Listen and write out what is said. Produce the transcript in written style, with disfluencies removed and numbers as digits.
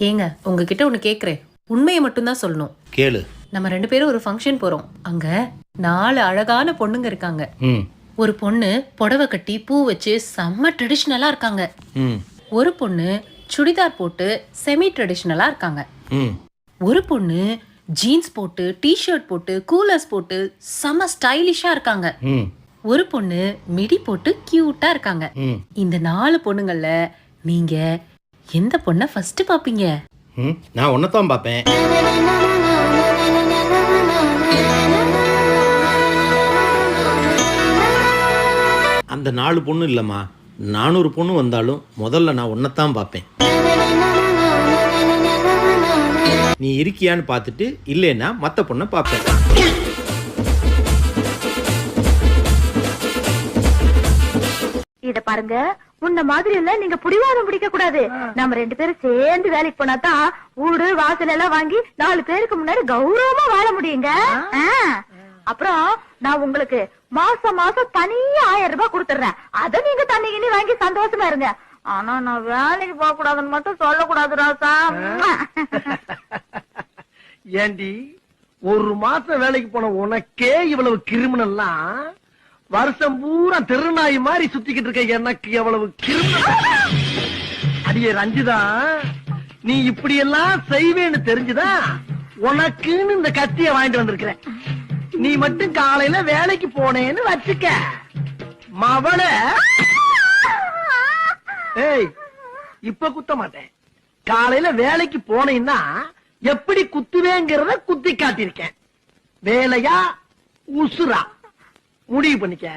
ஏங்க உங்ககிட்ட ஒண்ணு கேக்குறேன், உண்மையை மட்டும் தான் சொல்லணும். கேளு. நம்ம 2 பேரும் ஒரு ஃபங்க்ஷன் போறோம். அங்க 4 அழகான பொண்ணுங்க இருக்காங்க. ஒரு பொண்ணு புடவை கட்டி பூ வச்சு செம்ம ட்ரெடிஷ்னலா இருக்காங்க. ஒரு பொண்ணு சுடிதார் போட்டு செமி ட்ரெடிஷ்னலா இருக்காங்க. ஒரு பொண்ணு ஜீன்ஸ் போட்டு டி-ஷர்ட் போட்டு கூலர்ஸ் போட்டு செம்ம ஸ்டைலிஷா இருக்காங்க. ஒரு பொண்ணு மிடி போட்டு கியூட்டா இருக்காங்க. இந்த 4 பொண்ணுங்கள்ல நீங்க எந்த பொண்ண ஃபர்ஸ்ட் பாப்பீங்க? நான் ஒன்னதான் பாப்பேன். அந்த 4 பொண்ணு இல்லம்மா, 400 பொண்ணு வந்தாலும் முதல்ல நான் ஒன்னதான் பாப்பேன். நீ இருக்கியான்னு பார்த்துட்டு இல்லைன்னா மற்ற பொண்ணை பார்ப்பேன். இத பாருங்க, உன்ன மாதிரி எல்லாம் நீங்க புடிவாதம் பிடிக்க கூடாது. நம்ம 2 பேரும் சேர்ந்து வேலைக்கு போனா தான் வீடு வாசல் எல்லாம் வாங்கி 4 பேருக்கு முன்னாடி கௌரவமா வாழ முடியுங்க. அப்புறம் நான் உங்களுக்கு மாசம் மாசம் தனியா 1000 ரூபாய் கொடுத்துறேன். அத நீங்க தண்ணிக்கு வாங்கி சந்தோஷமா இருங்க. ஆனா நான் வேலைக்கு போக கூடாதுன்னு மட்டும் சொல்லக்கூடாது ராசா. ஏண்டி, ஒரு மாசம் வேலைக்கு போன உனக்கே இவ்வளவு கிரிமினல்லாம், வருஷம் பூரா தெருநாய் மாதிரி சுத்திக்கிட்டு இருக்க எனக்கு எவ்வளவு கிரிமினல். அடியே ரஞ்சிதா, நீ இப்படி எல்லாம் செய்வேன்னு தெரிஞ்சுதா உனக்குன்னு இந்த கத்திய வாங்கிட்டு வந்திருக்கிறேன். நீ மட்டும் காலையில வேலைக்கு போனேன்னு வச்சுக்க, மவள ஏய் இப்ப குத்த மாட்டேன். காலையில வேலைக்கு போனேன்னா எப்படி குத்துவேங்கிறத குத்தி காட்டியிருக்கேன். வேலையா உசுரா முடிவு பண்ணிக்க.